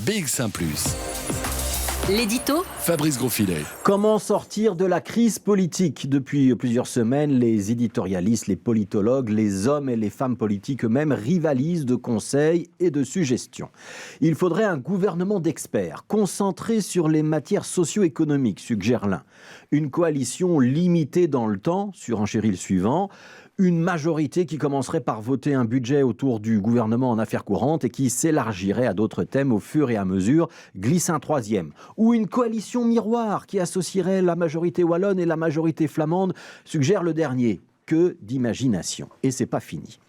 BX1 ⁇ L'édito Fabrice Grosfilet. Comment sortir de la crise politique ? Depuis plusieurs semaines, les éditorialistes, les politologues, les hommes et les femmes politiques eux-mêmes rivalisent de conseils et de suggestions. Il faudrait un gouvernement d'experts concentré sur les matières socio-économiques, suggère l'un. Une coalition limitée dans le temps, surenchérit le suivant. Une majorité qui commencerait par voter un budget autour du gouvernement en affaires courantes et qui s'élargirait à d'autres thèmes au fur et à mesure, glisse un troisième. Ou une coalition miroir qui associerait la majorité wallonne et la majorité flamande, suggère le dernier. Que d'imagination. Et c'est pas fini.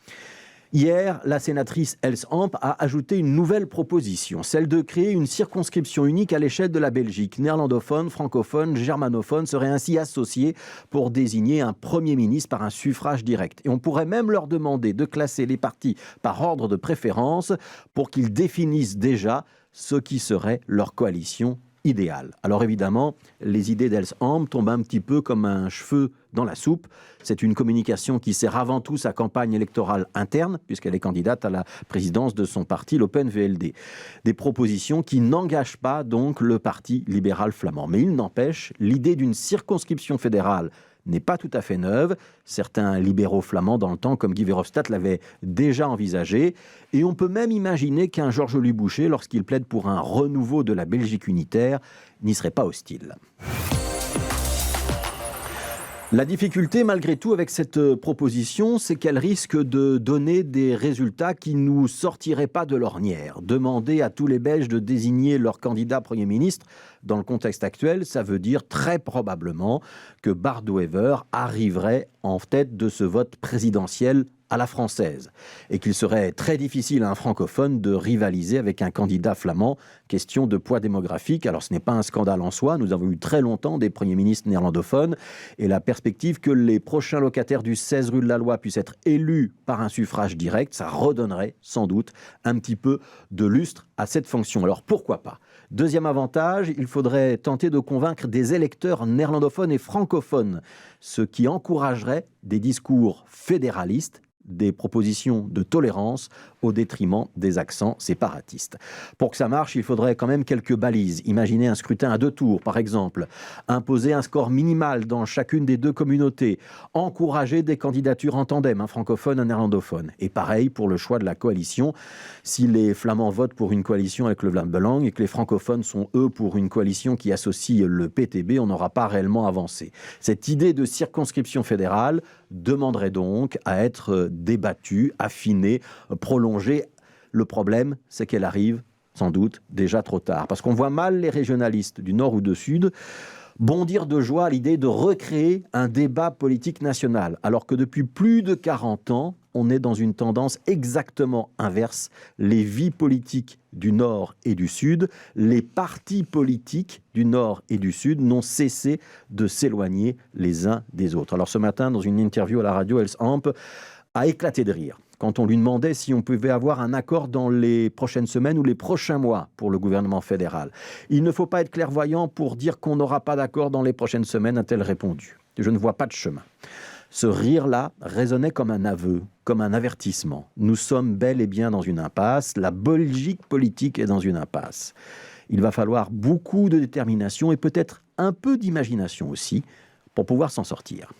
Hier, la sénatrice Els Amp a ajouté une nouvelle proposition, celle de créer une circonscription unique à l'échelle de la Belgique. Néerlandophones, francophones, germanophones seraient ainsi associés pour désigner un Premier ministre par un suffrage direct. Et on pourrait même leur demander de classer les partis par ordre de préférence pour qu'ils définissent déjà ce qui serait leur coalition idéal. Alors évidemment, les idées d'Els Amp tombent un petit peu comme un cheveu dans la soupe. C'est une communication qui sert avant tout sa campagne électorale interne, puisqu'elle est candidate à la présidence de son parti, l'Open VLD. Des propositions qui n'engagent pas donc le parti libéral flamand. Mais il n'empêche, l'idée d'une circonscription fédérale n'est pas tout à fait neuve. Certains libéraux flamands dans le temps, comme Guy Verhofstadt, l'avaient déjà envisagé. Et on peut même imaginer qu'un Georges-Louis Boucher, lorsqu'il plaide pour un renouveau de la Belgique unitaire, n'y serait pas hostile. La difficulté, malgré tout, avec cette proposition, c'est qu'elle risque de donner des résultats qui ne nous sortiraient pas de l'ornière. Demander à tous les Belges de désigner leur candidat Premier ministre, dans le contexte actuel, ça veut dire très probablement que Bart De Wever arriverait en tête de ce vote présidentiel à la française, et qu'il serait très difficile à un francophone de rivaliser avec un candidat flamand. Question de poids démographique. Alors ce n'est pas un scandale en soi, nous avons eu très longtemps des premiers ministres néerlandophones, et la perspective que les prochains locataires du 16 rue de la Loi puissent être élus par un suffrage direct, ça redonnerait sans doute un petit peu de lustre à cette fonction. Alors pourquoi pas ? Deuxième avantage, il faudrait tenter de convaincre des électeurs néerlandophones et francophones, ce qui encouragerait des discours fédéralistes, des propositions de tolérance au détriment des accents séparatistes. Pour que ça marche, il faudrait quand même quelques balises. Imaginez un scrutin à 2 tours, par exemple. Imposer un score minimal dans chacune des 2 communautés. Encourager des candidatures en tandem, un francophone, un néerlandophone. Et pareil pour le choix de la coalition. Si les Flamands votent pour une coalition avec le Vlaams Belang et que les francophones sont, eux, pour une coalition qui associe le PTB, on n'aura pas réellement avancé. Cette idée de circonscription fédérale demanderait donc à être débattue, affinée, prolongée. Le problème, c'est qu'elle arrive sans doute déjà trop tard. Parce qu'on voit mal les régionalistes du Nord ou du Sud bondir de joie à l'idée de recréer un débat politique national. Alors que depuis plus de 40 ans, on est dans une tendance exactement inverse. Les vies politiques du Nord et du Sud, les partis politiques du Nord et du Sud n'ont cessé de s'éloigner les uns des autres. Alors ce matin, dans une interview à la radio, Els Amp a éclaté de rire quand on lui demandait si on pouvait avoir un accord dans les prochaines semaines ou les prochains mois pour le gouvernement fédéral. Il ne faut pas être clairvoyant pour dire qu'on n'aura pas d'accord dans les prochaines semaines, a-t-elle répondu. Je ne vois pas de chemin. Ce rire-là résonnait comme un aveu, comme un avertissement. Nous sommes bel et bien dans une impasse. La Belgique politique est dans une impasse. Il va falloir beaucoup de détermination et peut-être un peu d'imagination aussi pour pouvoir s'en sortir.